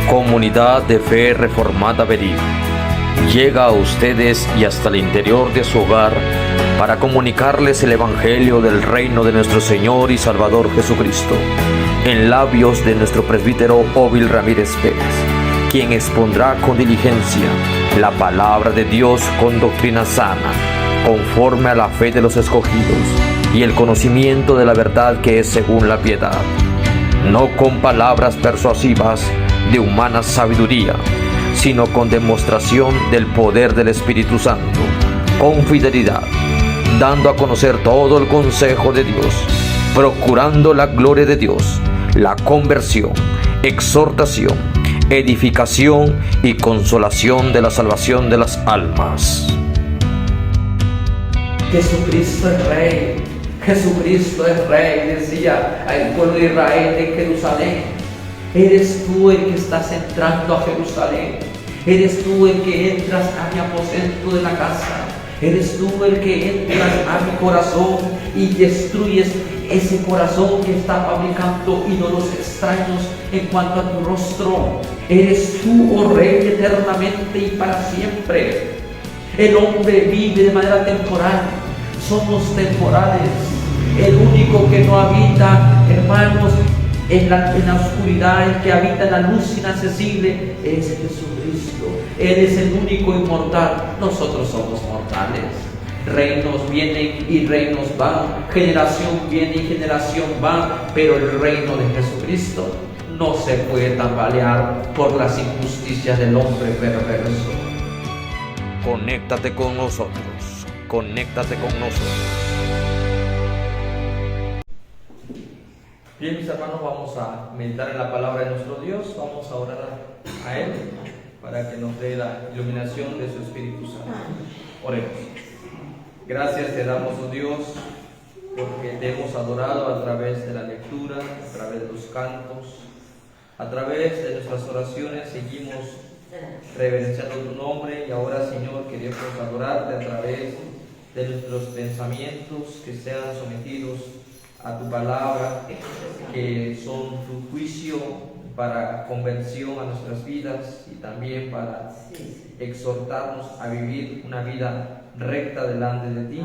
Comunidad de Fe Reformada Berín llega a ustedes y hasta el interior de su hogar para comunicarles el Evangelio del reino de nuestro Señor y Salvador Jesucristo, en labios de nuestro presbítero Óbil Ramírez Pérez, quien expondrá con diligencia la palabra de Dios con doctrina sana, conforme a la fe de los escogidos y el conocimiento de la verdad que es según la piedad, no con palabras persuasivas de humana sabiduría, sino con demostración del poder del Espíritu Santo, con fidelidad, dando a conocer todo el consejo de Dios, procurando la gloria de Dios, la conversión, exhortación, edificación y consolación de la salvación de las almas. Jesucristo es Rey, Jesucristo es Rey, decía el pueblo de Israel de Jerusalén. Eres tú el que estás entrando a Jerusalén, eres tú el que entras a mi aposento de la casa, eres tú el que entras a mi corazón y destruyes ese corazón que está fabricando ídolos extraños en cuanto a tu rostro. Eres tú, oh Rey, eternamente y para siempre. El hombre vive de manera temporal, somos temporales. El único que no habita, hermanos, en la oscuridad, el que habita en la luz inaccesible, es Jesucristo. Él es el único inmortal. Nosotros somos mortales. Reinos vienen y reinos van, generación viene y generación va, pero el reino de Jesucristo no se puede tambalear por las injusticias del hombre perverso. Conéctate con nosotros, conéctate con nosotros. Bien, mis hermanos, vamos a meditar en la palabra de nuestro Dios, vamos a orar a Él para que nos dé la iluminación de su Espíritu Santo. Oremos. Gracias te damos, oh Dios, porque te hemos adorado a través de la lectura, a través de los cantos, a través de nuestras oraciones seguimos reverenciando tu nombre y ahora, Señor, queremos adorarte a través de nuestros pensamientos que sean sometidos a tu palabra, que son tu juicio para conversión a nuestras vidas y también para exhortarnos a vivir una vida recta delante de ti,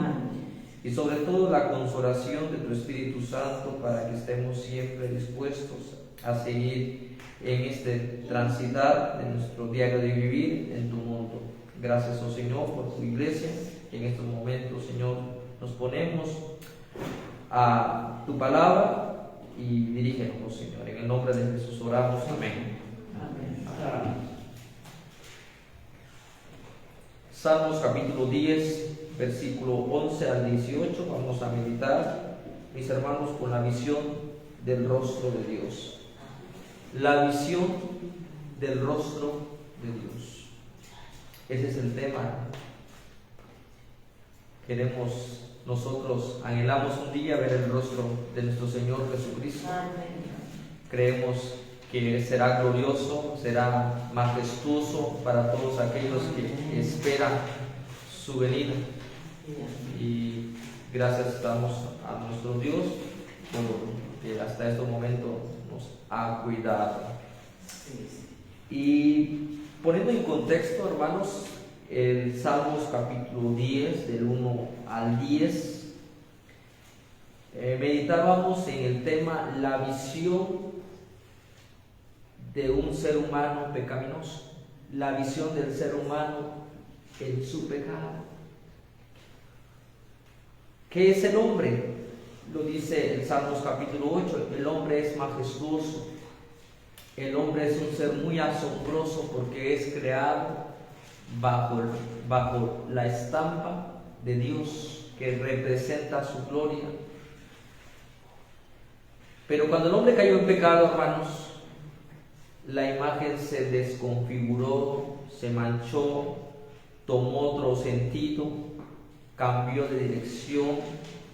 y sobre todo la consolación de tu Espíritu Santo para que estemos siempre dispuestos a seguir en este transitar de nuestro diario de vivir en tu mundo. Gracias, oh Señor, por tu iglesia. En estos momentos, Señor, nos ponemos a tu palabra y dirígenos, oh Señor. En el nombre de Jesús oramos. Amén. Amén. Salmos capítulo 10, versículo 11 al 18. Vamos a meditar, mis hermanos, con la visión del rostro de Dios. La visión del rostro de Dios. Ese es el tema. Nosotros anhelamos un día ver el rostro de nuestro Señor Jesucristo. Creemos que será glorioso, será majestuoso para todos aquellos que esperan su venida. Y gracias damos a nuestro Dios porque hasta este momento nos ha cuidado. Y poniendo en contexto, hermanos, el Salmos capítulo 10, del 1 al 10, meditábamos en el tema la visión de un ser humano pecaminoso, la visión del ser humano en su pecado. ¿Qué es el hombre? Lo dice el Salmos capítulo 8, el hombre es majestuoso, el hombre es un ser muy asombroso porque es creado bajo la estampa de Dios que representa su gloria. Pero cuando el hombre cayó en pecado, hermanos, la imagen se desconfiguró, se manchó, tomó otro sentido, cambió de dirección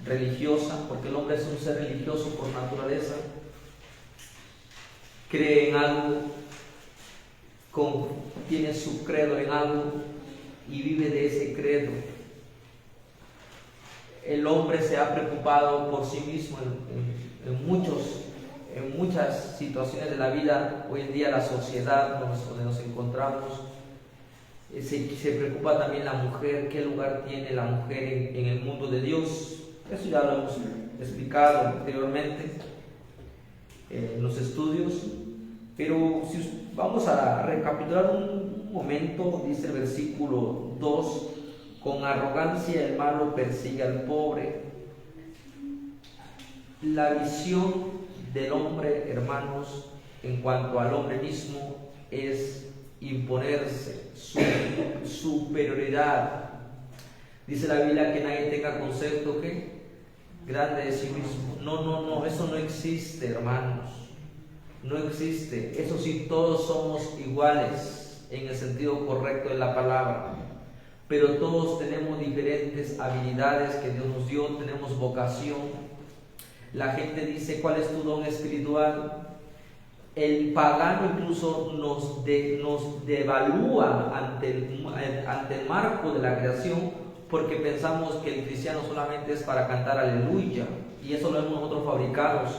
religiosa, porque el hombre es un ser religioso por naturaleza, cree en algo, tiene su credo en algo y vive de ese credo. El hombre se ha preocupado por sí mismo en muchos en muchas situaciones de la vida, hoy en día la sociedad donde nos encontramos, se preocupa también la mujer, qué lugar tiene la mujer en el mundo de Dios. Eso ya lo hemos explicado anteriormente en los estudios, pero si vamos a recapitular un momento, dice el versículo 2, con arrogancia el malo persigue al pobre. La visión del hombre, hermanos, en cuanto al hombre mismo, es imponerse su superioridad. Dice la Biblia que nadie tenga concepto que grande de sí mismo. No, eso no existe, hermanos. No existe. Eso sí, todos somos iguales en el sentido correcto de la palabra. Pero todos tenemos diferentes habilidades que Dios nos dio, tenemos vocación. La gente dice, ¿cuál es tu don espiritual? El pagano incluso nos devalúa ante el marco de la creación, porque pensamos que el cristiano solamente es para cantar aleluya, y eso lo hemos nosotros fabricados,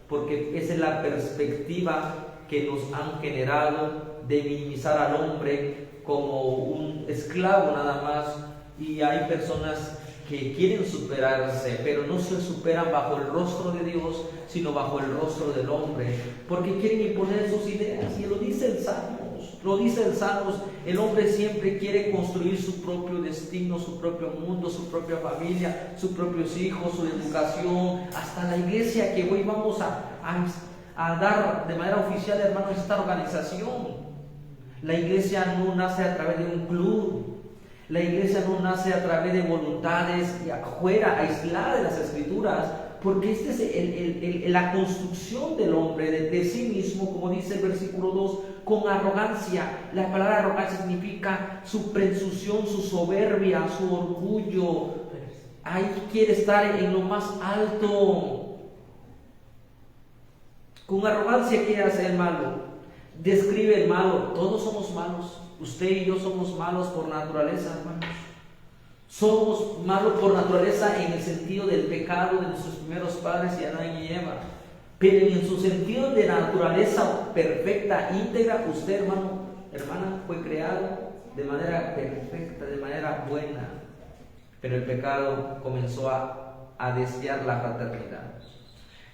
porque esa es la perspectiva que nos han generado de minimizar al hombre como un esclavo nada más. Y hay personas que quieren superarse, pero no se superan bajo el rostro de Dios, sino bajo el rostro del hombre, porque quieren imponer sus ideas. Y lo dice el Salmos, el hombre siempre quiere construir su propio destino, su propio mundo, su propia familia, sus propios hijos, su educación, hasta la iglesia que hoy vamos a dar de manera oficial, hermanos, esta organización. La iglesia no nace a través de un club. La iglesia no nace a través de voluntades afuera, aislada de las Escrituras, porque esta es la construcción del hombre de sí mismo, como dice el versículo 2, con arrogancia. La palabra arrogancia significa su presunción, su soberbia, su orgullo. Ahí quiere estar en lo más alto. Con arrogancia quiere hacer el malo. Describe el malo. Todos somos malos. Usted y yo somos malos por naturaleza, hermanos. Somos malos por naturaleza en el sentido del pecado de nuestros primeros padres, y Adán y Eva. Pero en su sentido de naturaleza perfecta, íntegra, usted, hermano, hermana, fue creado de manera perfecta, de manera buena. Pero el pecado comenzó a desviar la fraternidad.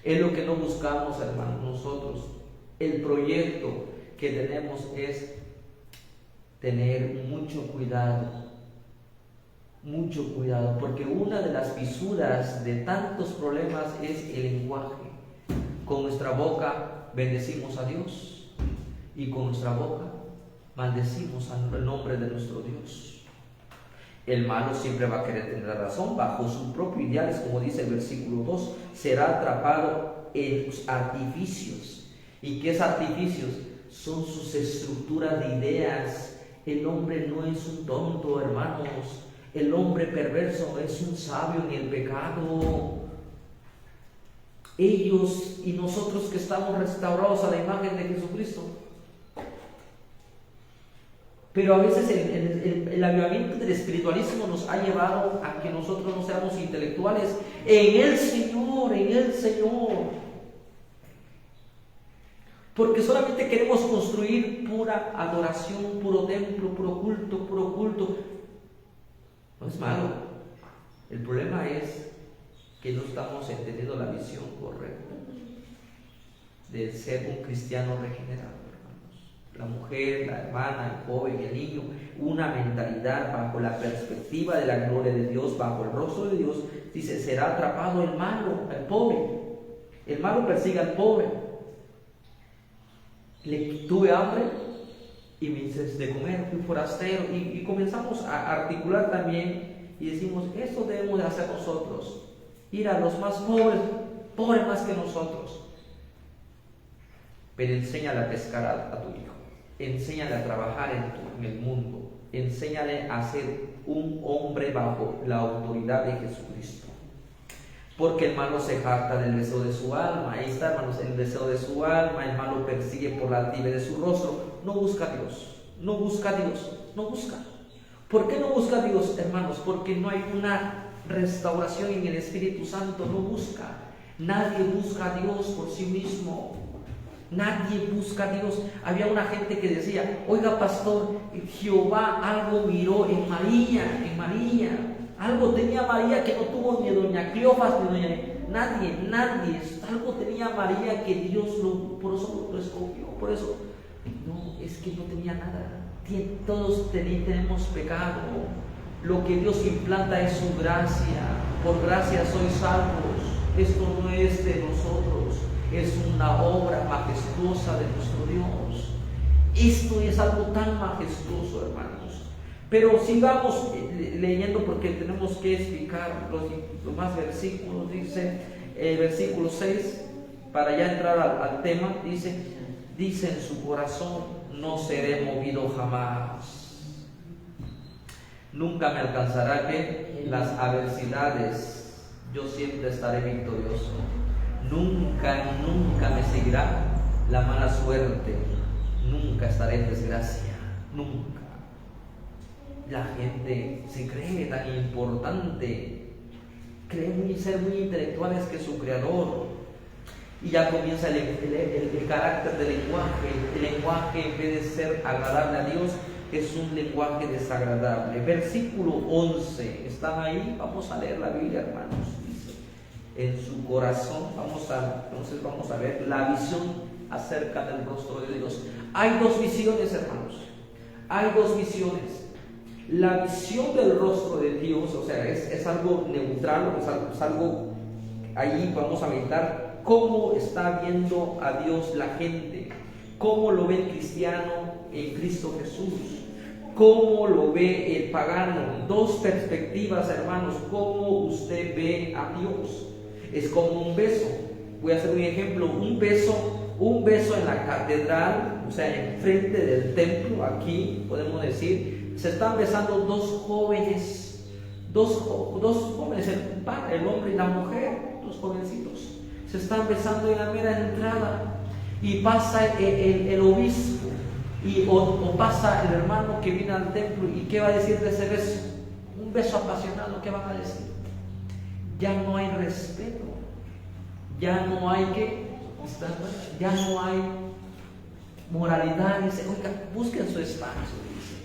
Es lo que no buscamos, hermanos, nosotros. El proyecto que tenemos es tener mucho cuidado, porque una de las fisuras de tantos problemas es el lenguaje. Con nuestra boca bendecimos a Dios, y con nuestra boca maldecimos el nombre de nuestro Dios. El malo siempre va a querer tener la razón bajo sus propios ideales, como dice el versículo 2, será atrapado en sus artificios. ¿Y qué es artificios? Son sus estructuras de ideas. El hombre no es un tonto, hermanos. El hombre perverso es un sabio en el pecado. Ellos y nosotros que estamos restaurados a la imagen de Jesucristo. Pero a veces el avivamiento del espiritualismo nos ha llevado a que nosotros no seamos intelectuales en el Señor. Porque solamente queremos construir pura adoración, puro templo, puro culto. No es malo. El problema es que no estamos entendiendo la visión correcta de ser un cristiano regenerado, hermanos. La mujer, la hermana, el joven, el niño, una mentalidad bajo la perspectiva de la gloria de Dios, bajo el rostro de Dios. Dice, será atrapado el malo, el pobre. El malo persigue al pobre. Tuve hambre y me dices de comer, fui forastero, y comenzamos a articular también y decimos, esto debemos de hacer nosotros, ir a los más pobres más que nosotros. Pero enséñale a pescar a tu hijo, enséñale a trabajar en el mundo, enséñale a ser un hombre bajo la autoridad de Jesucristo. Porque el malo se jacta del deseo de su alma. Ahí está, hermanos, el deseo de su alma. El malo persigue por la altivez de su rostro. No busca a Dios. ¿Por qué no busca a Dios, hermanos? Porque no hay una restauración en el Espíritu Santo. No busca. Nadie busca a Dios por sí mismo. Nadie busca a Dios. Había una gente que decía: oiga, pastor, Jehová algo miró en María. Algo tenía María que no tuvo ni doña Cleofas ni doña... Nadie. Algo tenía María que Dios por eso lo escogió. Por eso, no, es que no tenía nada. Todos tenemos pecado. Lo que Dios implanta es su gracia. Por gracia sois salvos. Esto no es de nosotros, es una obra majestuosa de nuestro Dios. Esto es algo tan majestuoso, hermanos. Pero sigamos leyendo, porque tenemos que explicar los más versículos. Dice versículo 6, para ya entrar al tema, dice en su corazón: no seré movido jamás. Nunca me alcanzará que las adversidades. Yo siempre estaré victorioso. Nunca me seguirá la mala suerte. Nunca estaré en desgracia. Nunca. La gente se cree tan importante, creen ser muy intelectuales que su creador. Y ya comienza el carácter del lenguaje. El lenguaje, en vez de ser agradable a Dios, es un lenguaje desagradable. Versículo 11. ¿Están ahí? Vamos a leer la Biblia, hermanos. En su corazón, vamos a ver la visión acerca del rostro de Dios. Hay dos visiones, hermanos. Hay dos visiones. La visión del rostro de Dios, o sea, es algo neutral, es algo, ahí vamos a meditar cómo está viendo a Dios la gente, cómo lo ve el cristiano en Cristo Jesús, cómo lo ve el pagano. Dos perspectivas, hermanos, cómo usted ve a Dios. Es como un beso. Voy a hacer un ejemplo. Un beso en la catedral, o sea, enfrente del templo. Aquí podemos decir, se están besando dos jóvenes, el hombre y la mujer, dos jovencitos. Se están besando en la mera entrada, y pasa el obispo o pasa el hermano que viene al templo. ¿Y qué va a decir de ese beso? Un beso apasionado. ¿Qué van a decir? Ya no hay respeto, ya no hay ya no hay moralidad. Dice: oiga, busquen su espacio. Dice: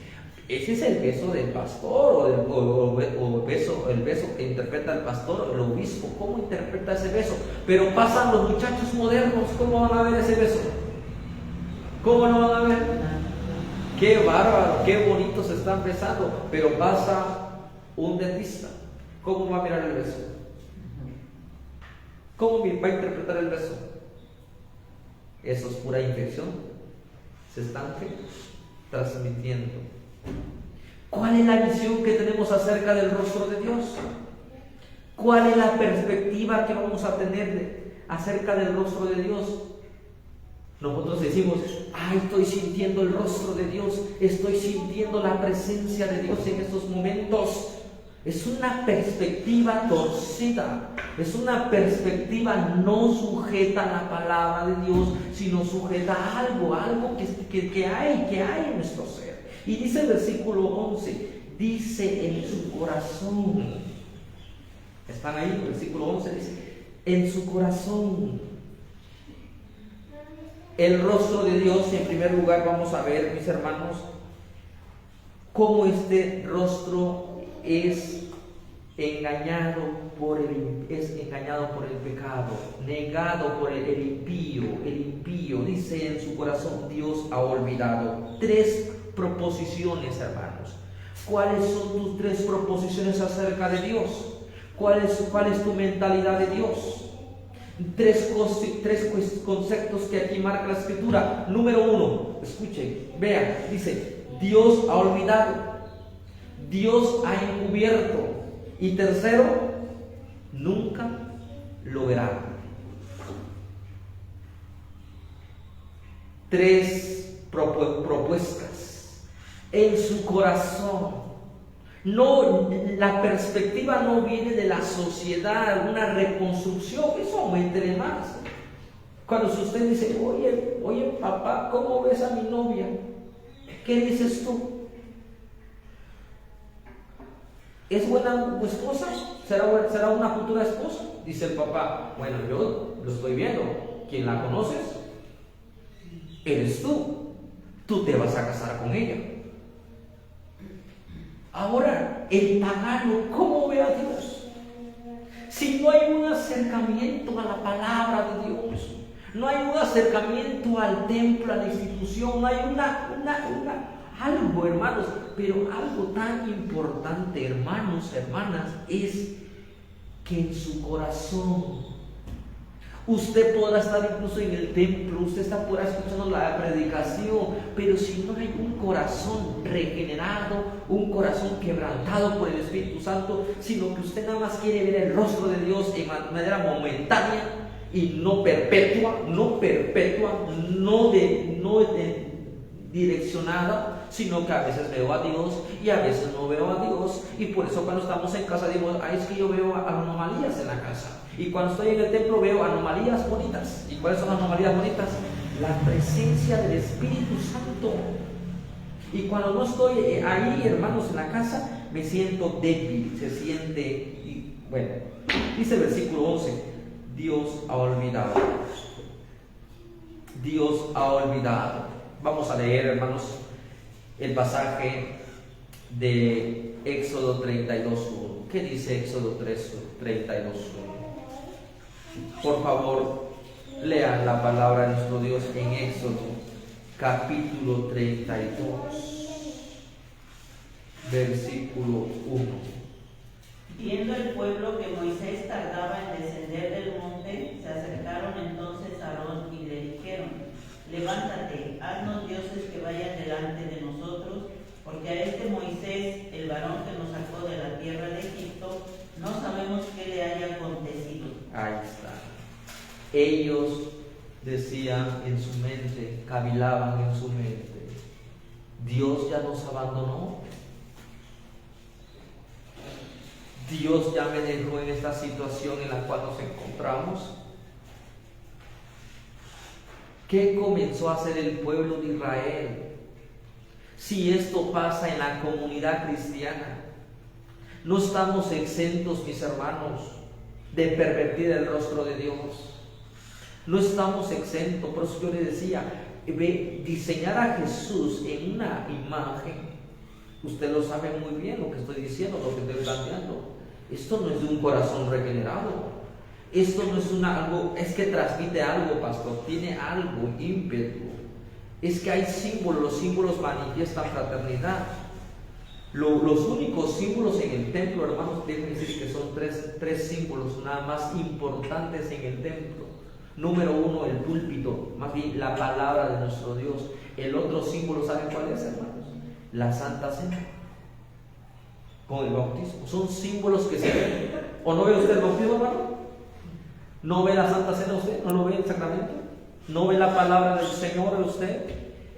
ese es el beso del pastor, o el beso que interpreta el pastor o el obispo. ¿Cómo interpreta ese beso? Pero pasan los muchachos modernos, ¿cómo van a ver ese beso? ¿Cómo no van a ver? Qué bárbaro, qué bonito se están besando. Pero pasa un dentista, ¿cómo va a mirar el beso? ¿Cómo va a interpretar el beso? Eso es pura infección. Se están transmitiendo. ¿Cuál es la visión que tenemos acerca del rostro de Dios? ¿Cuál es la perspectiva que vamos a tener acerca del rostro de Dios? Nosotros decimos: ay, estoy sintiendo el rostro de Dios, estoy sintiendo la presencia de Dios en estos momentos. Es una perspectiva torcida, es una perspectiva no sujeta a la palabra de Dios, sino sujeta a algo que hay en nuestro ser. Y dice el versículo 11, dice: en su corazón. ¿Están ahí? El versículo 11 dice: en su corazón. El rostro de Dios, en primer lugar, vamos a ver, mis hermanos, cómo este rostro es engañado por el pecado, negado por el impío. El impío, dice, en su corazón Dios ha olvidado. 3 proposiciones, hermanos. ¿Cuáles son tus 3 proposiciones acerca de Dios? ¿Cuál es tu mentalidad de Dios? 3 conceptos que aquí marca la Escritura. Número 1, escuchen, vean, dice: Dios ha olvidado, Dios ha encubierto. Y tercero, nunca lo verá. 3 propuestas. En su corazón. No, la perspectiva no viene de la sociedad, una reconstrucción, eso aumente más. Cuando usted dice: oye papá, ¿cómo ves a mi novia? ¿Qué dices tú? ¿Es buena esposa? ¿Será una futura esposa? Dice el papá, bueno, yo lo estoy viendo. ¿Quién la conoces? Eres tú. Tú te vas a casar con ella. Ahora, el pagano, ¿cómo ve a Dios? Si no hay un acercamiento a la palabra de Dios, no hay un acercamiento al templo, a la institución, no hay algo, hermanos, pero algo tan importante, hermanos, hermanas, es que en su corazón usted podrá estar incluso en el templo, usted podrá escuchando la predicación, pero si no hay un corazón regenerado, un corazón quebrantado por el Espíritu Santo, sino que usted nada más quiere ver el rostro de Dios en manera momentánea y no perpetua, no direccionada, sino que a veces veo a Dios y a veces no veo a Dios, y por eso cuando estamos en casa digo, es que yo veo anomalías en la casa. Y cuando estoy en el templo veo anomalías bonitas. ¿Y cuáles son las anomalías bonitas? La presencia del Espíritu Santo. Y cuando no estoy ahí, hermanos, en la casa, me siento débil, bueno, dice el versículo 11, Dios ha olvidado. Dios ha olvidado. Vamos a leer, hermanos, el pasaje de Éxodo 32:1. ¿Qué dice Éxodo 32:1? Por favor, lean la palabra de nuestro Dios en Éxodo capítulo 32, versículo 1. Viendo el pueblo que Moisés tardaba en descender del monte, se acercaron entonces a Aarón y le dijeron: levántate, haznos dioses que vayan delante de nosotros, porque a este Moisés, el varón que nos sacó de la tierra de Egipto, no sabemos qué le haya acontecido. Ahí está. Ellos decían en su mente, cavilaban en su mente, Dios ya nos abandonó, Dios ya me dejó en esta situación en la cual nos encontramos. ¿Qué comenzó a hacer el pueblo de Israel? Si esto pasa en la comunidad cristiana, no estamos exentos, mis hermanos, de pervertir el rostro de Dios. No estamos exentos. Por eso yo le decía, diseñar a Jesús en una imagen, usted lo sabe muy bien lo que estoy diciendo, lo que estoy planteando. Esto no es de un corazón regenerado. Esto no es algo, es que transmite algo, pastor, tiene algo, ímpetu. Es que hay símbolos, los símbolos manifiestan fraternidad. Los únicos símbolos en el templo, hermanos, deben decir que son tres símbolos nada más importantes en el templo. Número uno, el púlpito, más bien la palabra de nuestro Dios. El otro símbolo, ¿saben cuál es, hermanos? La Santa Cena con el bautismo. Son símbolos que se ven. ¿O no ve usted el bautismo, hermano? ¿No ve la Santa Cena usted? ¿No lo ve el sacramento? ¿No ve la palabra del Señor usted?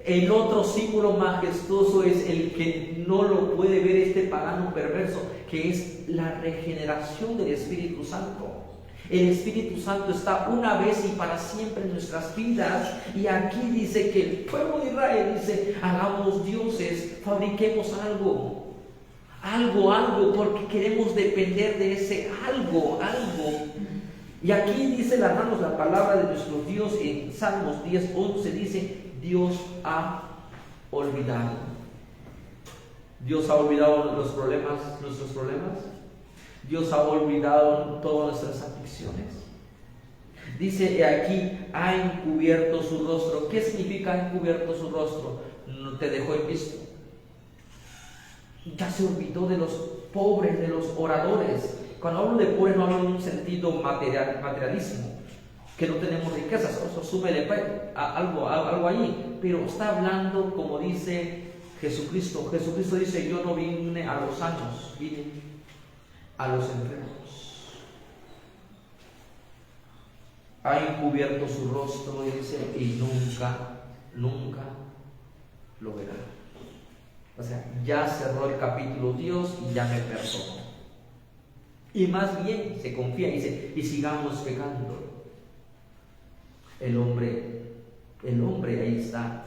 El otro símbolo majestuoso es el que no lo puede ver este pagano perverso, que es la regeneración del Espíritu Santo. El Espíritu Santo está una vez y para siempre en nuestras vidas, y aquí dice que el pueblo de Israel dice: hagamos dioses, fabriquemos algo, porque queremos depender de ese algo. Y aquí dice, hermanos, la palabra de nuestro Dios en Salmos 10:11 dice: Dios ha olvidado. Dios ha olvidado nuestros problemas. Dios ha olvidado todas nuestras aflicciones. Dice aquí: ha encubierto su rostro. ¿Qué significa encubierto su rostro? No te dejó en visto. Ya se olvidó de los pobres, de los oradores. Cuando hablo de pobre no hablo en un sentido materialismo, que no tenemos riquezas, eso súmele algo ahí, pero está hablando como dice Jesucristo. Jesucristo dice: yo no vine a los sanos, vine a los enfermos. Ha encubierto su rostro, y dice, y nunca lo verá. O sea, ya cerró el capítulo Dios y ya me perdonó. Y más bien se confía y dice: y sigamos pecando. El hombre ahí está.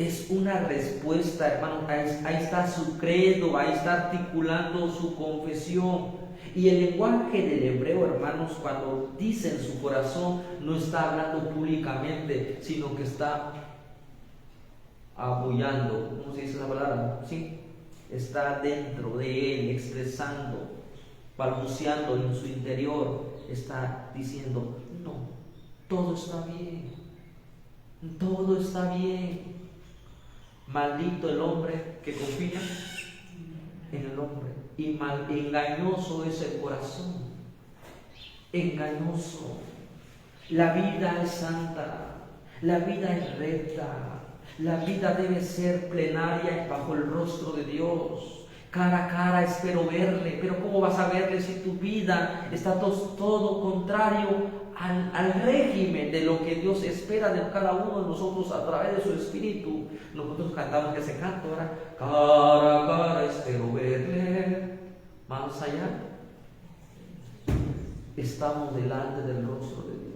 es una respuesta, hermano. Ahí está su credo, ahí está articulando su confesión. Y el lenguaje del hebreo, hermanos, cuando dice en su corazón, no está hablando públicamente, sino que está apoyando. ¿Cómo se dice esa palabra? Sí, está dentro de él, expresando, balbuceando en su interior, está diciendo: no, todo está bien, todo está bien. Maldito el hombre que confía en el hombre, y engañoso es el corazón, engañoso. La vida es santa, la vida es recta, la vida debe ser plenaria bajo el rostro de Dios. Cara a cara espero verle, pero ¿cómo vas a verle si tu vida está todo contrario al régimen de lo que Dios espera de cada uno de nosotros a través de su Espíritu? Nosotros cantamos ese canto ahora: cara a cara espero verle. Más allá, estamos delante del rostro de Dios.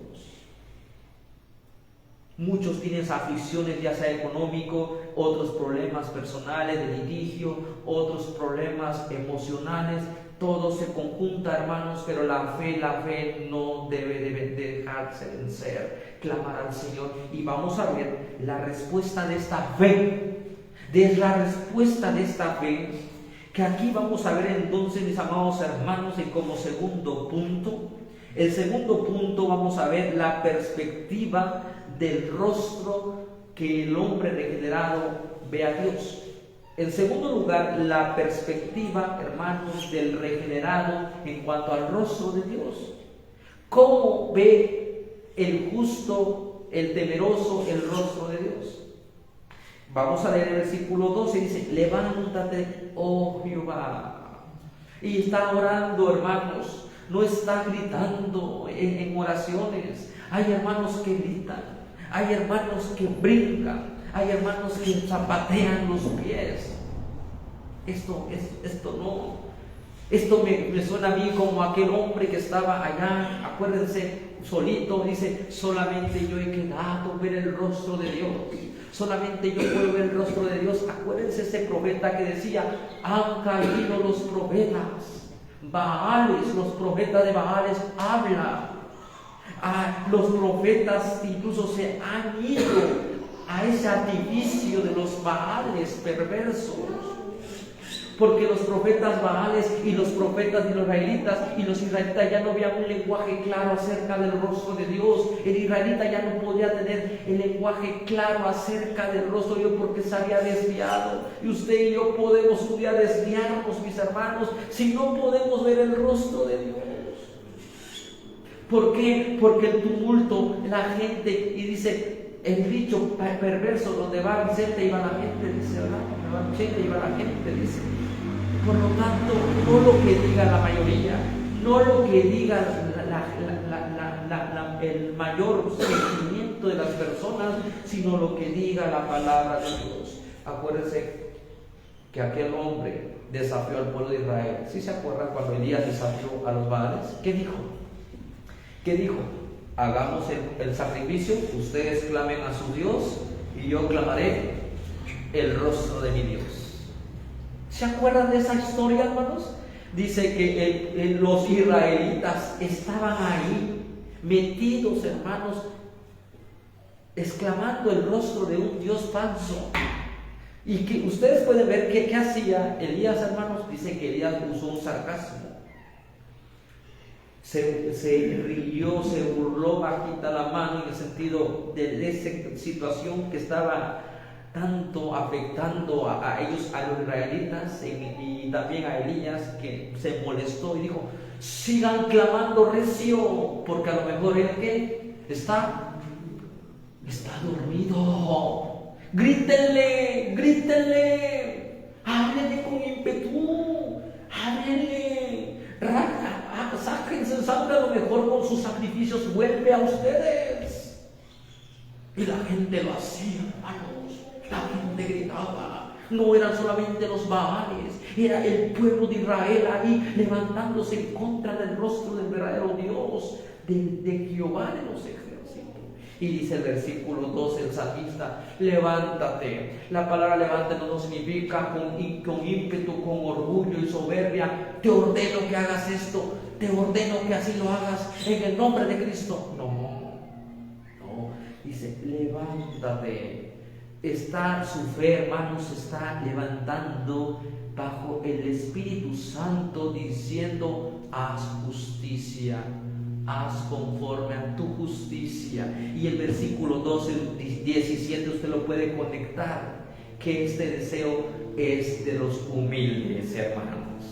Muchos tienen aflicciones, ya sea económico, otros problemas personales de litigio, otros problemas emocionales. Todo se conjunta, hermanos, pero la fe no debe dejarse vencer. Clamar al Señor, y vamos a ver la respuesta de esta fe. Que aquí vamos a ver entonces, mis amados hermanos, y como segundo punto, el segundo punto vamos a ver la perspectiva del rostro que el hombre regenerado ve a Dios. En segundo lugar, la perspectiva, hermanos, del regenerado en cuanto al rostro de Dios. ¿Cómo ve el justo, el temeroso, el rostro de Dios? Vamos a leer el versículo 12, dice: levántate, oh Jehová. Y está orando, hermanos, no está gritando en oraciones. Hay hermanos que gritan, hay hermanos que brincan, hay hermanos que zapatean los pies. Esto me suena a mí como aquel hombre que estaba allá, acuérdense, solito. Dice: solamente yo he quedado ver el rostro de Dios, solamente yo puedo ver el rostro de Dios. Acuérdense ese profeta que decía: han caído los profetas Baales, los profetas de Baales hablan. Los profetas incluso se han ido a ese artificio de los Baales perversos, porque los profetas Baales y los profetas de los israelitas ya no habían un lenguaje claro acerca del rostro de Dios. El israelita ya no podía tener el lenguaje claro acerca del rostro de Dios porque se había desviado. Y usted y yo podemos un día desviarnos, mis hermanos, si no podemos ver el rostro de Dios. ¿Por qué? Porque el tumulto, la gente, y dice el dicho perverso: donde va Vicente iba la gente, dice, ¿verdad? Donde va Vicente iba la gente, dice. Por lo tanto, no lo que diga la mayoría, no lo que diga el mayor sentimiento de las personas, sino lo que diga la palabra de Dios. Acuérdense que aquel hombre desafió al pueblo de Israel. ¿Sí se acuerdan cuando Elías desafió a los Baales? ¿Qué dijo? Hagamos el sacrificio, ustedes clamen a su Dios y yo clamaré el rostro de mi Dios. ¿Se acuerdan de esa historia, hermanos? Dice que los israelitas estaban ahí metidos, hermanos, exclamando el rostro de un Dios falso. Y que ustedes pueden ver qué hacía Elías, hermanos. Dice que Elías usó un sarcasmo. Se rió, se burló bajita la mano en el sentido de esa situación que estaba tanto afectando a ellos, a los israelitas, y también a Elías, que se molestó y dijo: sigan clamando recio, porque a lo mejor él que está dormido. Grítenle, háblenle con ímpetu, háblenle, sáquense sangre, a lo mejor con sus sacrificios vuelve a ustedes. Y la gente lo hacía, hermanos, la gente gritaba. No eran solamente los Baales, era el pueblo de Israel ahí levantándose en contra del rostro del verdadero Dios, de Jehová de los ejércitos. Y dice el versículo 2, el salmista, levántate. La palabra levántate no significa con ímpetu, con orgullo y soberbia, te ordeno que hagas esto, te ordeno que así lo hagas en el nombre de Cristo. No, dice, levántate. Su fe, hermanos, se está levantando bajo el Espíritu Santo, diciendo, haz justicia, haz conforme a tu justicia. Y el versículo 12, 17, usted lo puede conectar, que este deseo es de los humildes, hermanos.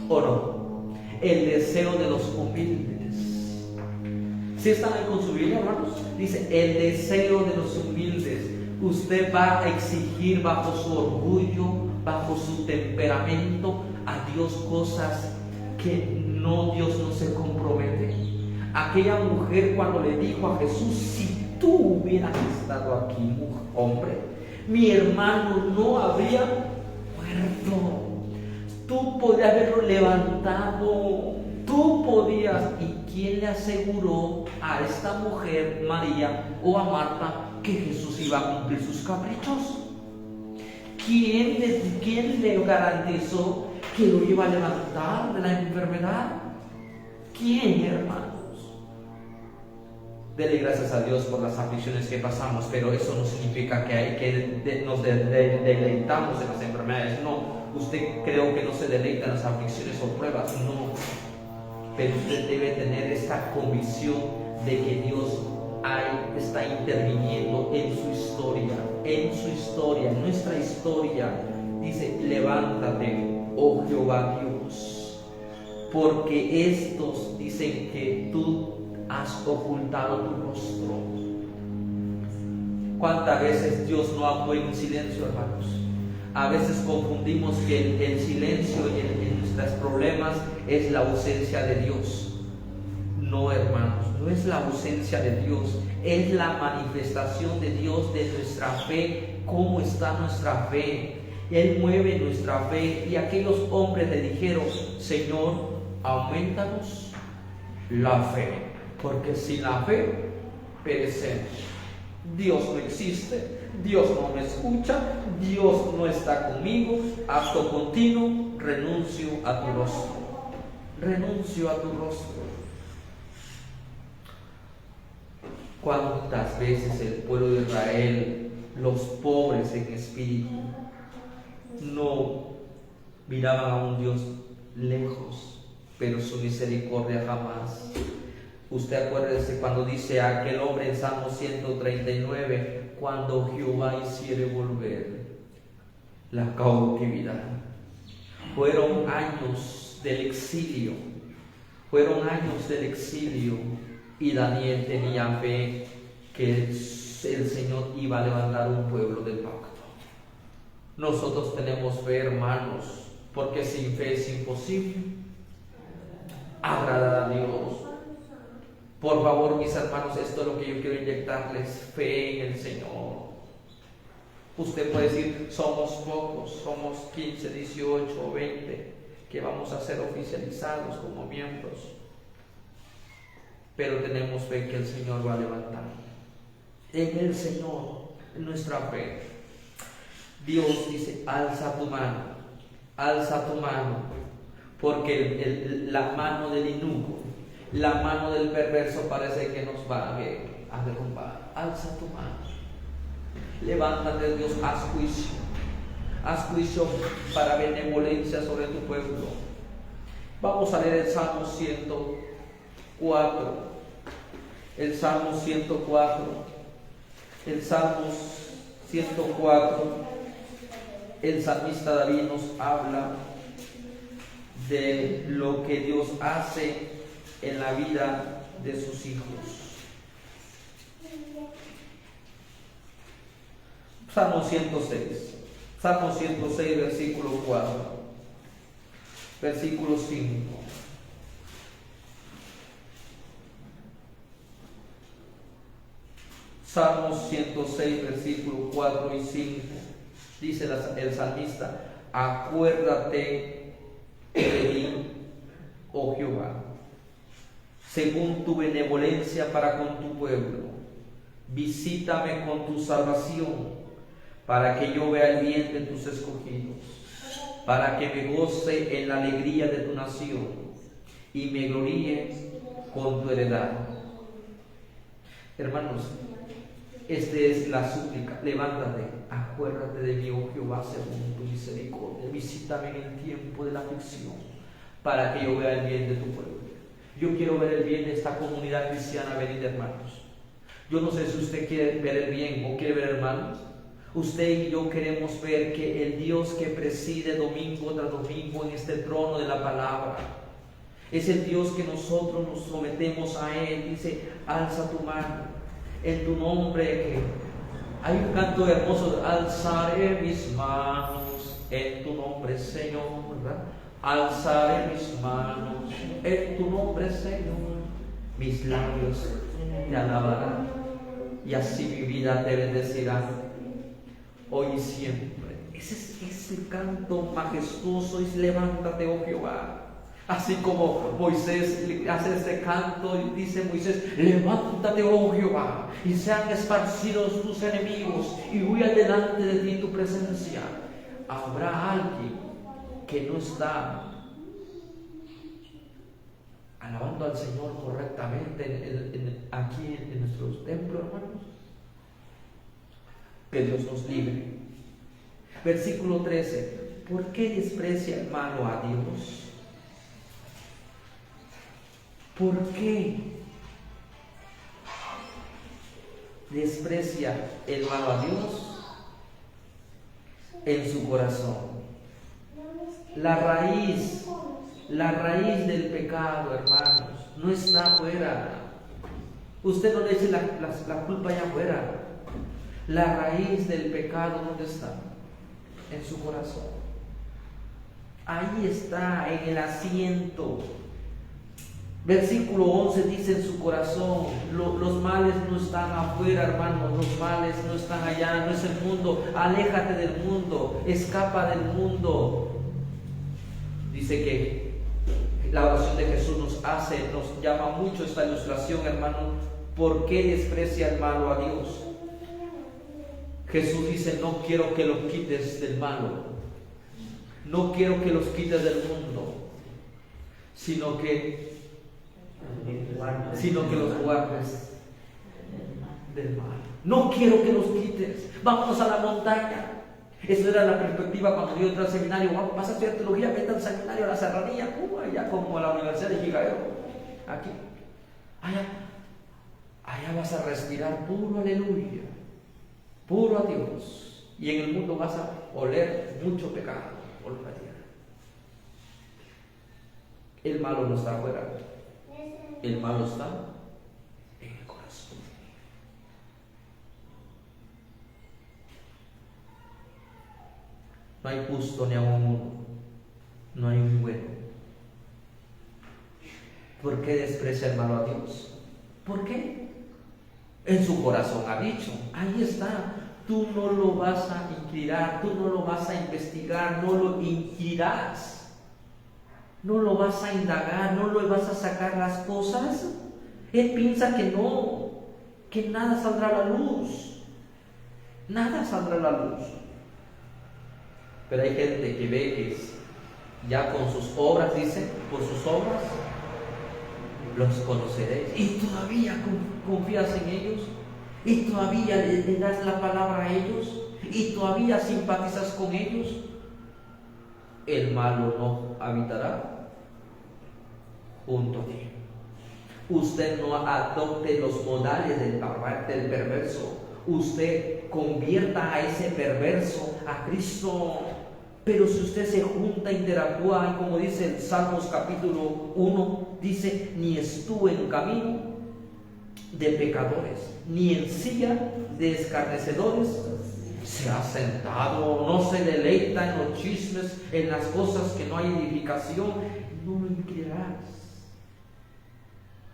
¿O no? El deseo de los humildes. ¿Sí están ahí con su Biblia, hermanos? Dice, el deseo de los humildes. Usted va a exigir bajo su orgullo, bajo su temperamento a Dios cosas que Dios no se compromete. Aquella mujer cuando le dijo a Jesús, si tú hubieras estado aquí, hombre, mi hermano no habría muerto. Tú podrías haberlo levantado, tú podías. ¿Y quién le aseguró a esta mujer, María o a Marta, que Jesús iba a cumplir sus caprichos? ¿Quién le garantizó que lo iba a levantar de la enfermedad? ¿Quién, hermanos? Dele gracias a Dios por las aflicciones que pasamos, pero eso no significa que nos deleitamos en las enfermedades. No, usted creo que no se deleita en las aflicciones o pruebas, no. Pero usted debe tener esta convicción de que Dios está interviniendo en su historia, en nuestra historia. Dice, levántate, oh Jehová Dios, porque estos dicen que tú has ocultado tu rostro. ¿Cuántas veces Dios no actuó en silencio, hermanos? A veces confundimos que el silencio en nuestros problemas es la ausencia de Dios. No, hermanos, no es la ausencia de Dios, es la manifestación de Dios de nuestra fe. ¿Cómo está nuestra fe? Él mueve nuestra fe. Y aquellos hombres le dijeron, Señor, aumentanos la fe, porque sin la fe perecemos. Dios no existe, Dios no me escucha, Dios no está conmigo. Acto continuo, renuncio a tu rostro. Renuncio a tu rostro. ¿Cuántas veces el pueblo de Israel, los pobres en espíritu, no miraban a un Dios lejos, pero su misericordia jamás? Usted acuérdese cuando dice aquel hombre en Salmo 139, cuando Jehová hiciere volver la cautividad. Fueron años del exilio, y Daniel tenía fe que el Señor iba a levantar un pueblo del pacto. Nosotros tenemos fe, hermanos, porque sin fe es imposible agradar a Dios. Por favor, mis hermanos, esto es lo que yo quiero inyectarles: fe en el Señor. Usted puede decir, somos pocos, somos 15, 18 o 20 que vamos a ser oficializados como miembros, pero tenemos fe que el Señor va a levantar. En el Señor, en nuestra fe. Dios dice, alza tu mano, porque la mano del inicuo, la mano del perverso parece que nos va a derrumbar. Alza tu mano, levántate, Dios, haz juicio para benevolencia sobre tu pueblo. Vamos a leer el Salmo 104. El Salmo 104. El Salmo 104. El salmista David nos habla de lo que Dios hace en la vida de sus hijos. Salmo 106. Salmo 106, versículo 4. Versículo 5. Salmo 106, versículo 4 y 5. Dice el salmista, acuérdate de mí, oh Jehová, según tu benevolencia para con tu pueblo, Visítame con tu salvación, para que yo vea el bien de tus escogidos, para que me goce en la alegría de tu nación y me gloríe con tu heredad. Hermanos, esta es la súplica. Levántate, acuérdate de mí, oh Jehová, según tu misericordia. Visítame en el tiempo de la aflicción, para que yo vea el bien de tu pueblo. Yo quiero ver el bien de esta comunidad cristiana. Venid, hermanos. Yo no sé si usted quiere ver el bien o quiere ver el mal. Usted y yo queremos ver que el Dios que preside domingo tras domingo en este trono de la palabra es el Dios que nosotros nos sometemos a Él. Dice, alza tu mano en tu nombre. Que hay un canto hermoso: alzaré mis manos en tu nombre, Señor, ¿verdad? Alzaré mis manos en tu nombre, Señor, mis labios te alabarán, y así mi vida te bendecirá hoy y siempre. Ese es el canto majestuoso. Es levántate, oh Jehová. Así como Moisés hace este canto y dice Moisés, levántate, oh Jehová, y sean esparcidos tus enemigos, y huya delante de ti tu presencia. Habrá alguien que no está alabando al Señor correctamente aquí en nuestro templo, hermanos. Que Dios nos libre. Versículo 13. ¿Por qué desprecia el malo a Dios? ¿Por qué desprecia el malo a Dios? En su corazón. La raíz del pecado, hermanos, no está afuera. Usted no le eche la culpa allá afuera. La raíz del pecado, ¿dónde está? En su corazón. Ahí está, en el asiento. Versículo 11 dice: en su corazón. Los males no están afuera, hermanos. Los males no están allá. No es el mundo. Aléjate del mundo. Escapa del mundo. Dice que la oración de Jesús nos llama mucho esta ilustración, hermano. ¿Por qué desprecia el malo a Dios? Jesús dice: no quiero que los quites del malo, no quiero que los quites del mundo, sino que los guardes del mal. No quiero que los quites. Vámonos a la montaña. Esa era la perspectiva cuando yo entré al seminario. Vamos, vas a estudiar teología, vete al seminario, a la serranía, allá como a la Universidad de Chicago. Aquí, allá vas a respirar puro aleluya, puro a Dios, y en el mundo vas a oler mucho pecado por la tierra. El malo no está afuera, el malo está en el corazón. No hay justo ni aún uno, no hay un bueno. ¿Por qué desprecia el malo a Dios? ¿Por qué? En su corazón ha dicho, ahí está. Tú no lo vas a inquirir, tú no lo vas a investigar, no lo inquirirás, no lo vas a indagar, no lo vas a sacar las cosas. Él piensa que no, que nada saldrá a la luz, nada saldrá a la luz. Pero hay gente que ve que ya con sus obras, dice, por sus obras los conoceréis, y todavía confías en ellos, y todavía le das la palabra a ellos, y todavía simpatizas con ellos. El malo no habitará junto a ti. Usted no adopte los modales del perverso. Usted convierta a ese perverso a Cristo. Pero si usted se junta, interactúa, y como dice el Salmos capítulo 1, dice: ni estuvo en camino de pecadores, ni en silla de escarnecedores se ha sentado. No se deleita en los chismes, en las cosas que no hay edificación. No lo inquirirás.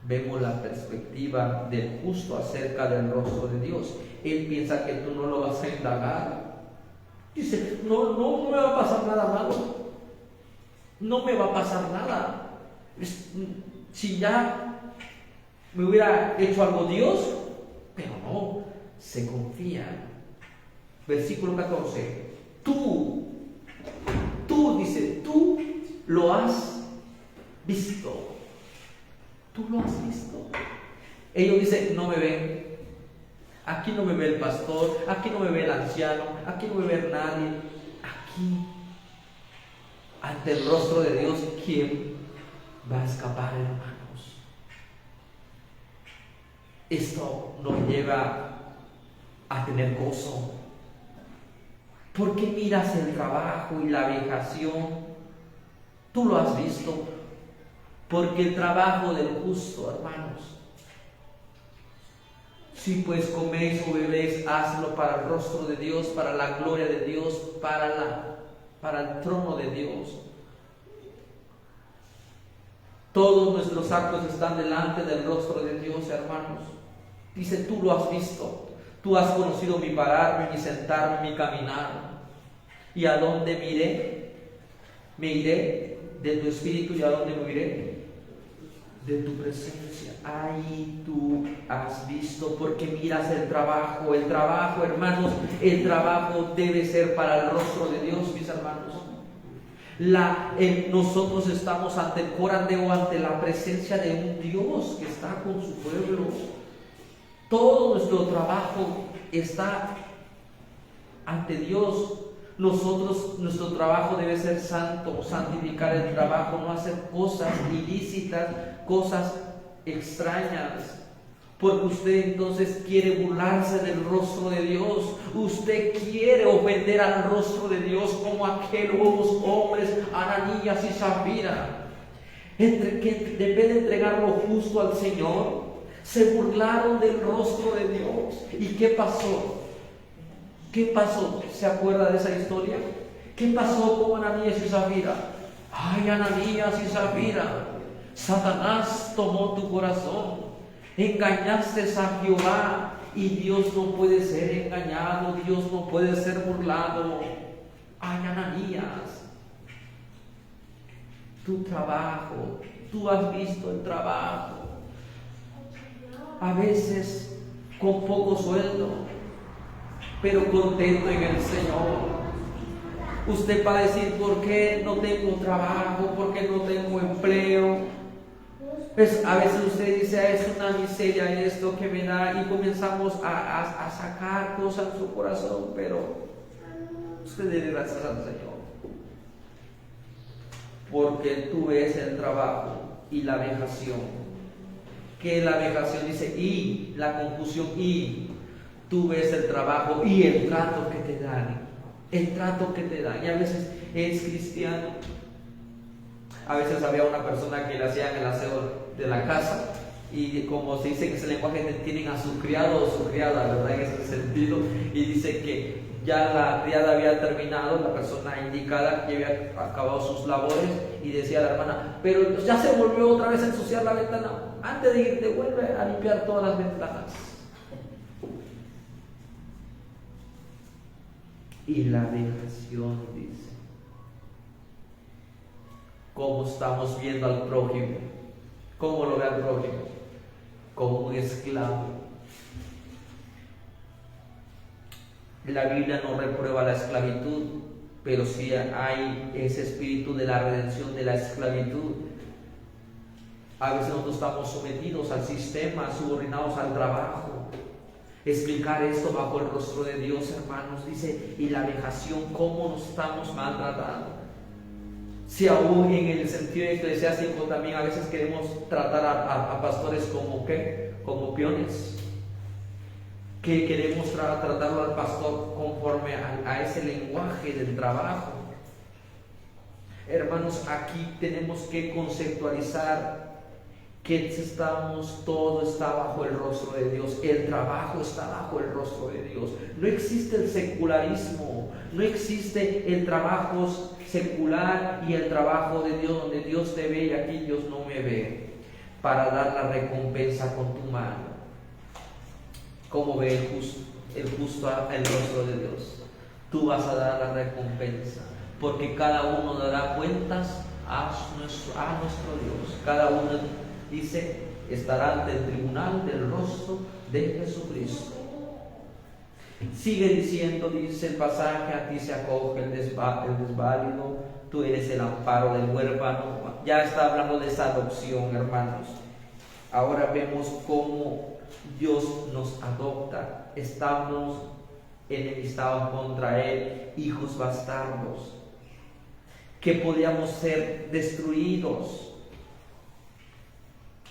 Vemos la perspectiva del justo acerca del rostro de Dios. Él piensa que tú no lo vas a indagar. Dice: no me va a pasar nada malo, no me va a pasar nada. Si ya me hubiera hecho algo Dios, pero no, se confía. Versículo 14. Tú dice, tú lo has visto. Tú lo has visto. Ellos dicen, no me ven. Aquí no me ve el pastor, aquí no me ve el anciano, aquí no me ve nadie. Aquí, ante el rostro de Dios, ¿quién va a escapar, hermanos? Esto nos lleva a tener gozo. ¿Por qué miras el trabajo y la vejación? Tú lo has visto. Porque el trabajo del justo, hermanos, si pues coméis o bebéis, hazlo para el rostro de Dios, para la gloria de Dios, para el trono de Dios. Todos nuestros actos están delante del rostro de Dios, hermanos. Dice, tú lo has visto. Tú has conocido mi pararme, mi sentarme, mi caminar. ¿Y a dónde me iré? Me iré de tu espíritu. ¿Y a dónde me iré? De tu presencia. Ahí tú has visto, porque miras el trabajo, hermanos, el trabajo debe ser para el rostro de Dios, mis hermanos. Nosotros estamos ante el corandeo, ante la presencia de un Dios que está con su pueblo. Todo nuestro trabajo está ante Dios. Nuestro trabajo debe ser santo, santificar el trabajo, no hacer cosas ilícitas, cosas extrañas, porque usted entonces quiere burlarse del rostro de Dios. Usted quiere ofender al rostro de Dios como aquellos hombres, Ananías y Zafira, que en vez de entregar lo justo al Señor, se burlaron del rostro de Dios. ¿Y qué pasó? ¿Qué pasó? ¿Se acuerda de esa historia? ¿Qué pasó con Ananías y Zafira? Ay, Ananías y Zafira, Satanás tomó tu corazón, engañaste a Jehová, y Dios no puede ser engañado, Dios no puede ser burlado. Ay, Ananías, tu trabajo, tú has visto el trabajo, a veces con poco sueldo, pero contento en el Señor. Usted va a decir, ¿por qué no tengo trabajo? ¿Por qué no tengo empleo? Pues a veces usted dice, es una miseria esto que me da, y comenzamos a sacar cosas en su corazón, pero usted debe gracias al Señor, porque tú ves el trabajo y la vejación. Que la vejación dice, y la confusión, y tú ves el trabajo y el trato que te dan. El trato que te dan. Y a veces es cristiano. A veces había una persona que le hacían el aseo de la casa, y como se dice en ese lenguaje, tienen a su criado o su criada, ¿verdad? En ese sentido. Y dice que ya la criada había terminado, la persona indicada que había acabado sus labores, y decía la hermana, pero ya se volvió otra vez a ensuciar la ventana. Antes de irte, vuelve a limpiar todas las ventanas. Y la vejación, dice, ¿cómo estamos viendo al prójimo? ¿Cómo lo ve al prójimo? Como un esclavo. La Biblia no reprueba la esclavitud, pero sí hay ese espíritu de la redención de la esclavitud. A veces nosotros estamos sometidos al sistema, subordinados al trabajo. Explicar esto bajo el rostro de Dios, hermanos, dice, y la vejación, cómo nos estamos maltratando. Si aún en el sentido eclesiástico también a veces queremos tratar a pastores como ¿qué? Como peones, que queremos tratarlo al pastor conforme a ese lenguaje del trabajo. Hermanos, aquí tenemos que conceptualizar que todo está bajo el rostro de Dios. El trabajo está bajo el rostro de Dios. No existe el secularismo, no existe el trabajo secular y el trabajo de Dios, donde Dios te ve y aquí Dios no me ve, para dar la recompensa con tu mano. ¿Cómo ve el justo el rostro de Dios? Tú vas a dar la recompensa, porque cada uno dará cuentas a nuestro Dios. Cada uno, dice, estará ante el tribunal del rostro de Jesucristo. Sigue diciendo, dice el pasaje, a ti se acoge el desválido, tú eres el amparo del huérfano. Ya está hablando de esa adopción, hermanos. Ahora vemos cómo Dios nos adopta. Estamos enemistados contra Él, hijos bastardos, que podíamos ser destruidos.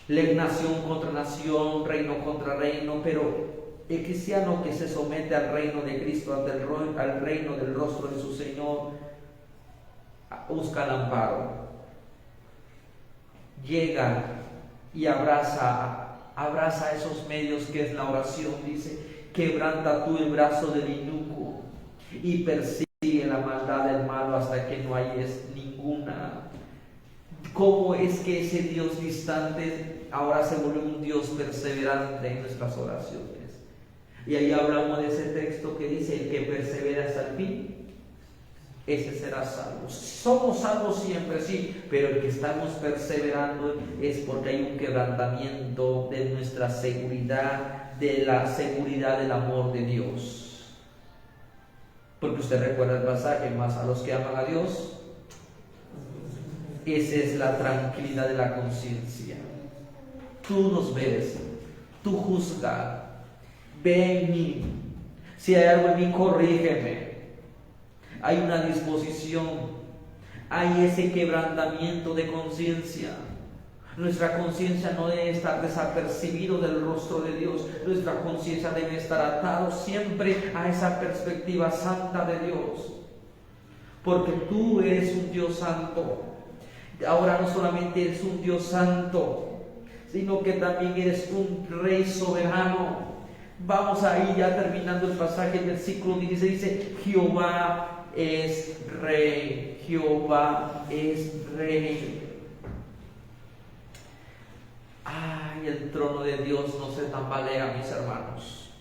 Nación contra nación, reino contra reino, pero el cristiano que se somete al reino de Cristo, al reino del rostro de su Señor, busca el amparo, llega y abraza esos medios que es la oración. Dice, quebranta tú el brazo del inicuo y persigue la maldad del malo hasta que no hayes ninguna. ¿Cómo es que ese Dios distante ahora se vuelve un Dios perseverante en nuestras oraciones? Y ahí hablamos de ese texto que dice, el que persevera hasta el fin, ese será salvo. Somos salvos siempre, sí, pero el que estamos perseverando es porque hay un quebrantamiento de nuestra seguridad, de la seguridad del amor de Dios. Porque usted recuerda el pasaje, más a los que aman a Dios, esa es la tranquilidad de la conciencia. Tú nos ves, tú juzgas, ve en mí, si hay algo en mí, corrígeme. Hay una disposición, hay ese quebrantamiento de conciencia. Nuestra conciencia no debe estar desapercibido del rostro de Dios. Nuestra conciencia debe estar atado siempre a esa perspectiva santa de Dios, porque tú eres un Dios santo. Ahora no solamente eres un Dios santo, sino que también eres un Rey soberano. Vamos ahí ya terminando el pasaje, el versículo 16 dice, Jehová es Rey, Jehová es Rey. Ay, el trono de Dios no se tambalea, mis hermanos.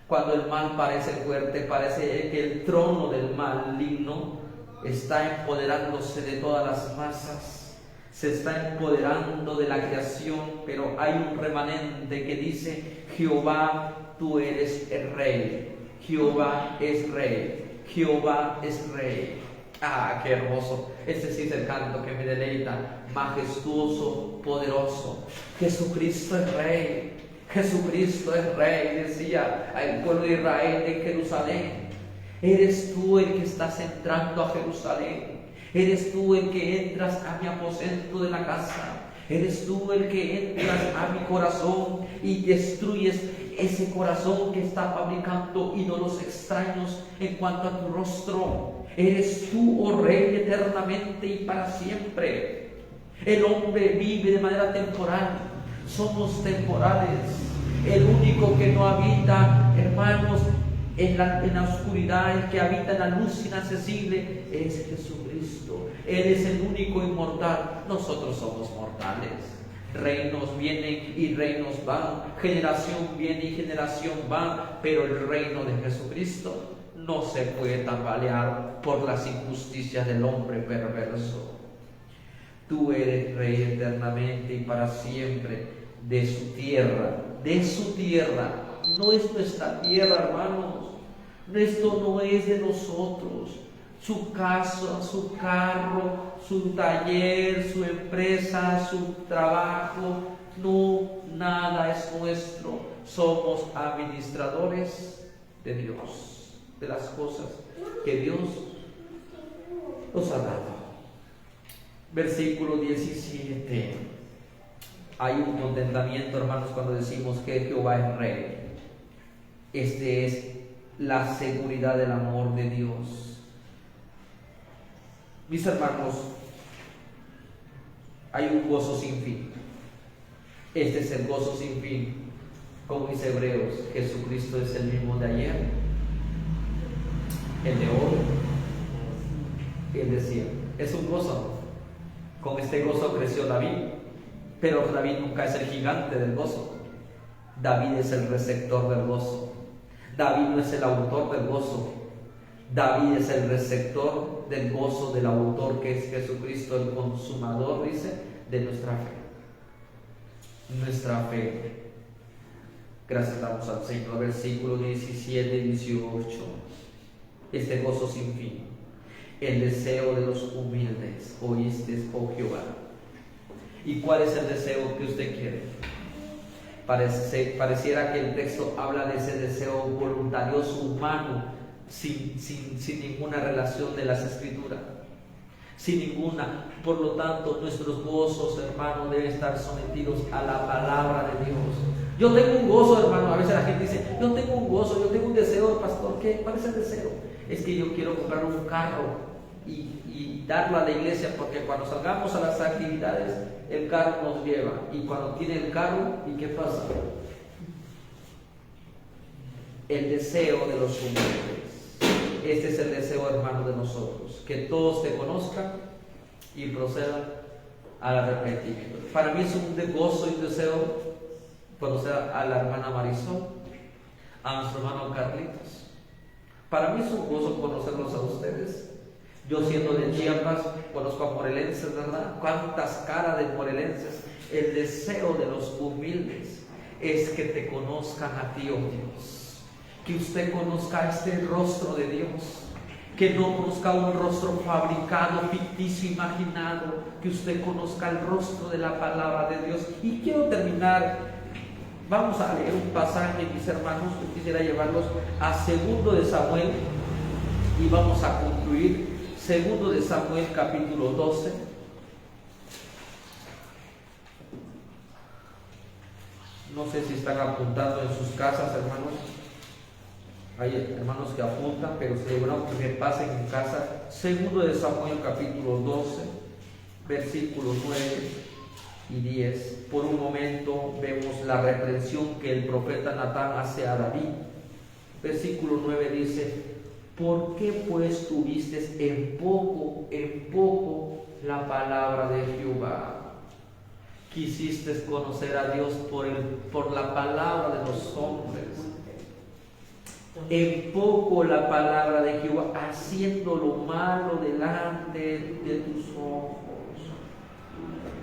Cuando el mal parece fuerte, parece que el trono del maligno está empoderándose de todas las masas, se está empoderando de la creación, pero hay un remanente que dice, Jehová, tú eres el Rey, Jehová es Rey, Jehová es Rey. Ah, qué hermoso. Este sí es el canto que me deleita. Majestuoso, poderoso. Jesucristo es Rey. Jesucristo es Rey, decía al pueblo de Israel de Jerusalén. Eres tú el que estás entrando a Jerusalén. Eres tú el que entras a mi aposento de la casa. Eres tú el que entras a mi corazón y destruyes ese corazón que está fabricando ídolos extraños en cuanto a tu rostro. Eres tú, oh Rey, eternamente y para siempre. El hombre vive de manera temporal. Somos temporales. El único que no habita, hermanos, en la oscuridad, el que habita en la luz inaccesible, es Jesucristo. Él es el único inmortal. Nosotros somos mortales. Reinos vienen y reinos van, generación viene y generación va, pero el reino de Jesucristo no se puede tambalear por las injusticias del hombre perverso. Tú eres Rey eternamente y para siempre de su tierra, no es nuestra tierra, hermanos. Esto no es de nosotros. Su casa, su carro, su taller, su empresa, su trabajo, no, nada es nuestro. Somos administradores de Dios, de las cosas que Dios nos ha dado. Versículo 17. Hay un contentamiento, hermanos, cuando decimos que Jehová es Rey. Este es la seguridad del amor de Dios. Mis hermanos, hay un gozo sin fin. Este es el gozo sin fin. Como dice Hebreos, Jesucristo es el mismo de ayer, el de hoy, el de siempre. Es un gozo. Con este gozo creció David, pero David nunca es el gigante del gozo. David es el receptor del gozo. David no es el autor del gozo. David es el receptor del gozo del autor, que es Jesucristo, el consumador, dice, de nuestra fe. Nuestra fe. Gracias damos al Señor. Versículo 17 y 18. Este gozo sin fin. El deseo de los humildes, oíste, oh Jehová. ¿Y cuál es el deseo que usted quiere? Pareciera que el texto habla de ese deseo voluntarioso humano, sin ninguna relación de las Escrituras, sin ninguna. Por lo tanto, nuestros gozos, hermanos, deben estar sometidos a la palabra de Dios. Yo tengo un gozo, hermano. A veces la gente dice, yo tengo un gozo, yo tengo un deseo, pastor. ¿Qué? ¿Cuál es el deseo? Es que yo quiero comprar un carro y darlo a la iglesia, porque cuando salgamos a las actividades, el carro nos lleva. Y cuando tiene el carro, ¿y qué pasa? El deseo de los humildes. Este es el deseo, hermano, de nosotros, que todos te conozcan y procedan al arrepentimiento. Para mí es un gozo y un deseo conocer a la hermana Marisol, a nuestro hermano Carlitos. Para mí es un gozo conocerlos a ustedes. Yo, siendo de Chiapas, conozco a morelenses, ¿verdad? Cuántas caras de morelenses. El deseo de los humildes es que te conozcan a ti, oh Dios. Que usted conozca este rostro de Dios. Que no conozca un rostro fabricado, ficticio, imaginado. Que usted conozca el rostro de la palabra de Dios. Y quiero terminar. Vamos a leer un pasaje, mis hermanos. Yo quisiera llevarlos a 2 de Samuel. Y vamos a concluir. 2 de Samuel, capítulo 12. No sé si están apuntando en sus casas, hermanos. Hay hermanos que apuntan, pero seguro que me pasen en casa. 2 de Samuel, capítulo 12, versículos 9 y 10. Por un momento vemos la reprensión que el profeta Natán hace a David. Versículo 9 dice: ¿por qué pues tuviste en poco la palabra de Jehová? Quisiste conocer a Dios por la palabra de los hombres. En poco la palabra de Jehová, haciendo lo malo delante de tus ojos.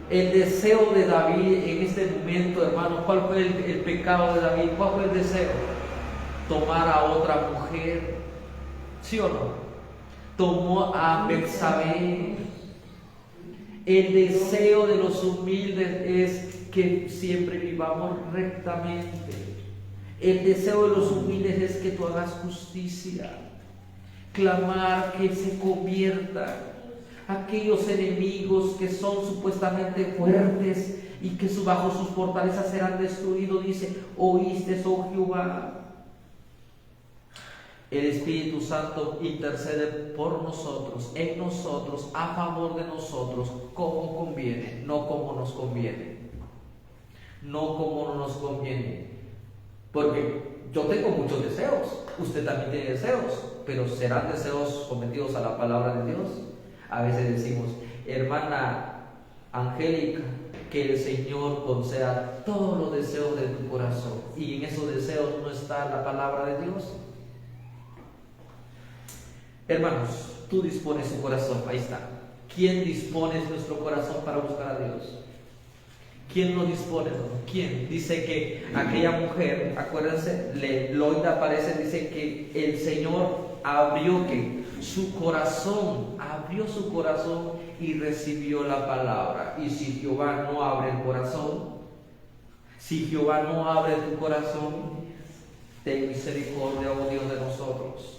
El deseo de David en este momento, hermano, ¿cuál fue el pecado de David? ¿Cuál fue el deseo? Tomar a otra mujer. ¿Sí o no? Tomó a Betsabé. El deseo de los humildes es que siempre vivamos rectamente. El deseo de los humildes es que tú hagas justicia. Clamar que se conviertan aquellos enemigos que son supuestamente fuertes y que bajo sus fortalezas serán destruidos. Dice: oíste, oh Jehová. El Espíritu Santo intercede por nosotros, en nosotros, a favor de nosotros, como conviene, no como nos conviene. No como no nos conviene. Porque yo tengo muchos deseos, usted también tiene deseos, pero ¿serán deseos sometidos a la palabra de Dios? A veces decimos: hermana Angélica, que el Señor conceda todos los deseos de tu corazón. Y en esos deseos no está la palabra de Dios. Hermanos, tú dispones tu corazón, ahí está. ¿Quién dispone nuestro corazón para buscar a Dios? ¿Quién lo dispone? ¿Quién? Dice que aquella mujer, acuérdense, Loida aparece, dice que el Señor abrió su corazón y recibió la palabra. Y si Jehová no abre el corazón, si Jehová no abre tu corazón, ten misericordia, oh Dios, de nosotros.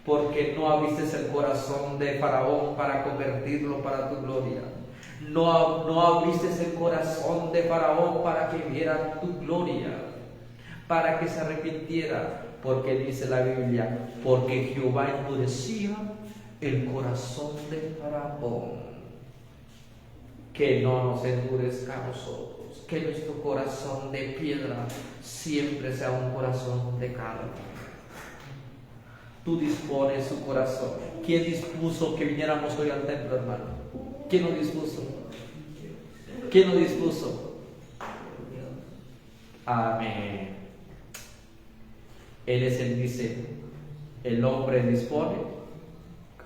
Porque no abriste el corazón de Faraón para convertirlo para tu gloria. No abriste el corazón de Faraón para que viera tu gloria, para que se arrepintiera. Porque dice la Biblia: porque Jehová endurecía el corazón de Faraón. Que no nos endurezca a nosotros, que nuestro corazón de piedra siempre sea un corazón de carne. Tú dispones su corazón. ¿Quién dispuso que viniéramos hoy al templo, hermano? ¿Quién lo dispuso? ¿Quién lo dispuso? Amén. Él es el dice, el hombre dispone.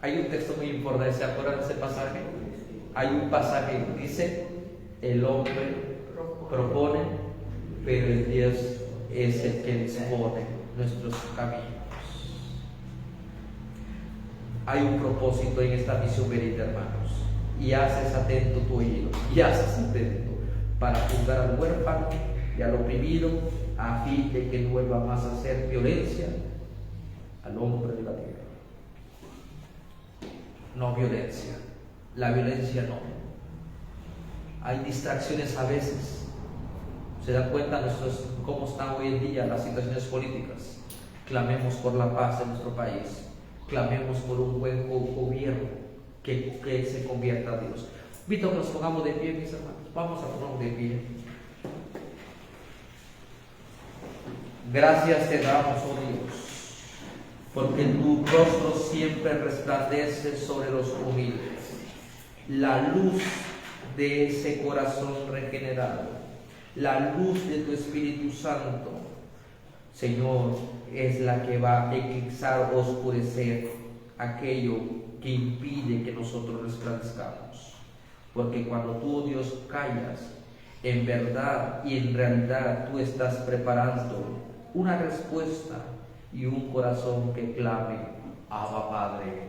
Hay un texto muy importante, ¿se acuerdan de ese pasaje? Hay un pasaje que dice: el hombre propone, pero el Dios es el que dispone nuestros caminos. Hay un propósito en esta misión, querida hermanos, y haces atento tu oído, y haces atento para juzgar al huérfano y al oprimido, a fin de que no vuelva más a hacer violencia al hombre de la tierra. No violencia, la violencia no. Hay distracciones a veces. Se dan cuenta cómo están hoy en día las situaciones políticas. Clamemos por la paz en nuestro país. Clamemos por un buen gobierno que se convierta a Dios. Invito a que nos pongamos de pie, mis hermanos. Vamos a ponernos de pie. Gracias te damos, oh Dios, porque tu rostro siempre resplandece sobre los humildes. La luz de ese corazón regenerado, la luz de tu Espíritu Santo, Señor, es la que va a eclipsar, oscurecer aquello que impide que nosotros resplandezcamos. Porque cuando tú, oh Dios, callas, en verdad y en realidad tú estás preparando una respuesta y un corazón que clame: Abba Padre,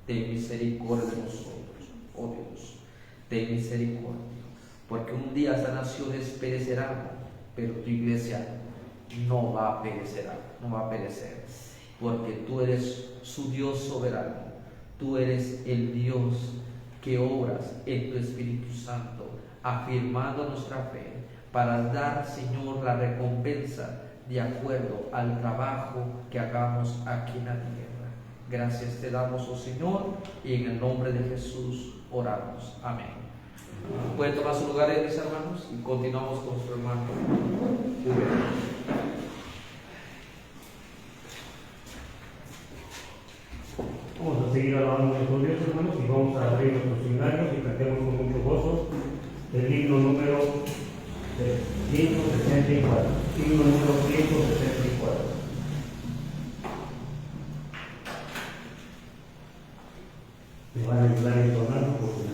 ten misericordia de nosotros, oh Dios, ten misericordia, porque un día estas naciones perecerán, pero tu iglesia no va a perecer, porque tú eres su Dios soberano, tú eres el Dios que obras en tu Espíritu Santo, afirmando nuestra fe para dar, Señor, la recompensa de acuerdo al trabajo que hagamos aquí en la tierra. Gracias te damos, oh Señor, y en el nombre de Jesús oramos. Amén. Pueden tomar sus lugares, mis hermanos, y continuamos con su hermano Rubén. Vamos a seguir alabando a nuestro Dios, hermanos, y vamos a abrir nuestros himnarios y cantemos con mucho gozo el himno número 164. Himno número 164. Me van a ayudar entonando porque